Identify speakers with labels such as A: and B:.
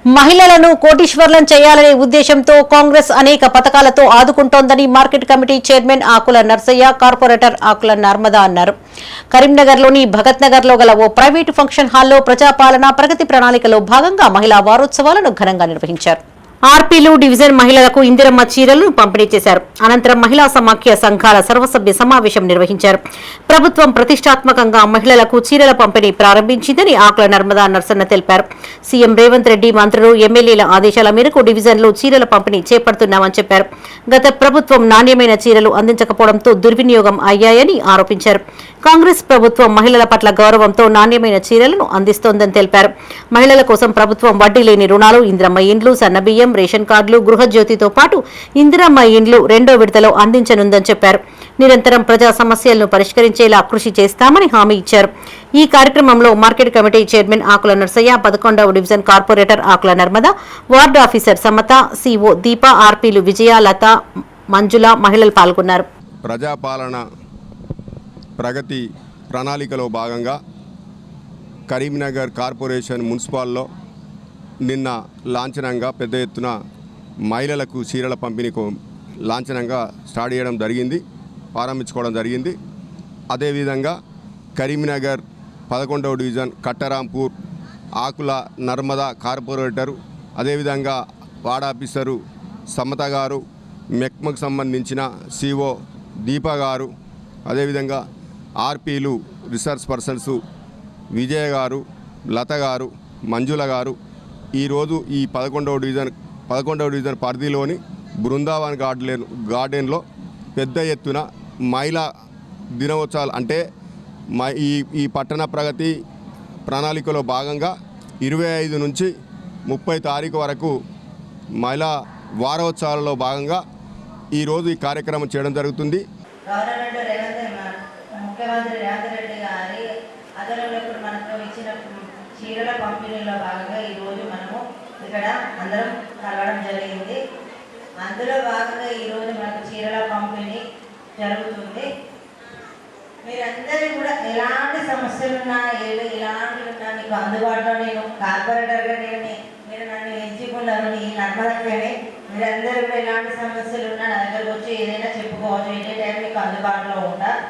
A: మహిళలను కోటీశ్వర్లను చేయాలనే ఉద్దేశంతో కాంగ్రెస్ అనేక పథకాలతో ఆదుకుంటోందని market committee chairman Akula Narsaiah, corporator Akula Narmada అన్నారు. కరీంనగర్లోని భగత్ నగర్లో గల ఓ ప్రైవేటు ఫంక్షన్ హాల్లో ప్రజాపాలన ప్రగతి ప్రణాళికలో భాగంగా మహిళా వారోత్సవాలను ఘనంగా నిర్వహించారు. ఆర్పీలు డివిజన్ మహిళలకు ఇందిరమ్మ చీరలను పంపిణీ చేశారు. అనంతరం మహిళా సమాఖ్య సంఘాల సర్వసభ్య సమావేశం నిర్వహించారు. ప్రభుత్వం ప్రతిష్టాత్మకంగా మహిళలకు చీరల పంపిణీ ప్రారంభించిందని ఆకుల నర్మదా నర్సన్న తెలిపారు. సీఎం రేవంత్ రెడ్డి, మంత్రులు, ఎమ్మెల్యేల ఆదేశాల మేరకు డివిజన్లో చీరల పంపిణీ చేపడుతున్నామని చెప్పారు. గత ప్రభుత్వం నాణ్యమైన చీరలు అందించకపోవడంతో దుర్వినియోగం అయ్యాయని ఆరోపించారు. కాంగ్రెస్ ప్రభుత్వం మహిళల పట్ల గౌరవంతో నాణ్యమైన చీరలను అందిస్తోందని తెలిపారు. మహిళల కోసం ప్రభుత్వం వడ్డీ లేని రుణాలు, ఇందిరమ్మ ఇండ్లు, సన్నబియ్యం, రేషన్ కార్డులు, గృహజ్యోతితో పాటు ఇందిరమ్మ ఇండ్లు రెండో విడతలో అందించనుందని చెప్పారు. నిరంతరం ప్రజా సమస్యలను పరిష్కరించేలా కృషి చేస్తామని హామీ ఇచ్చారు. ఈ కార్యక్రమంలో market committee chairman Akula Narsaiah, 11వ division corporator Akula Narmada, ward officer Samatha, CO Deepa, ఆర్పీలు విజయ, లత, మంజుల మహిళలు పాల్గొన్నారు.
B: ప్రజాపాలన ప్రగతి ప్రణాళికలో భాగంగా కరీంనగర్ కార్పొరేషన్ మున్సిపాల్లో నిన్న లాంఛనంగా పెద్ద ఎత్తున మహిళలకు చీరల పంపిణీకు లాంఛనంగా స్టార్ట్ చేయడం జరిగింది, ప్రారంభించుకోవడం జరిగింది. అదేవిధంగా కరీంనగర్ 11వ డివిజన్ కట్టరాంపూర్ ఆకుల నర్మదా కార్పొరేటరు, అదేవిధంగా వార్డ్ ఆఫీసరు సమత గారు, మెక్మకు సంబంధించిన సిఓ దీప గారు, అదేవిధంగా ఆర్పీలు రీసెర్చ్ పర్సన్స్ విజయ్ గారు, లత గారు, మంజుల గారు ఈరోజు ఈ 11వ డివిజన్ పరిధిలోని బృందావన్ గార్డెన్లో పెద్ద ఎత్తున మహిళా దినోత్సవాలు అంటే ఈ పట్టణ ప్రగతి ప్రణాళికలో భాగంగా 25 నుంచి 30 తారీఖు వరకు మహిళా వారోత్సవాలలో భాగంగా ఈరోజు ఈ కార్యక్రమం చేయడం జరుగుతుంది.
C: ముఖ్యమంత్రి రేవంత్ రెడ్డి గారి ఆధ్వర్యంలో ఇప్పుడు మనకు ఇచ్చిన చీరల పంపిణీలో భాగంగా ఈరోజు మనము ఇక్కడ అందరం కలవడం జరిగింది. అందులో భాగంగా ఈరోజు మనకు చీరల పంపిణీ జరుగుతుంది. మీరందరూ కూడా ఎలాంటి సమస్యలు ఉన్నా, ఎలాంటివి ఉన్నా మీకు అందుబాటులో నేను కార్పొరేటర్గా మీరు నన్ను ఎంచుకున్నారు. ఈ నర్మదక్కనే మీరందరూ కూడా ఎలాంటి సమస్యలు ఉన్నా నా దగ్గరకు వచ్చి ఏదైనా చెప్పుకోవచ్చు. ఎనీ టైం మీకు అందుబాటులో ఉంటా.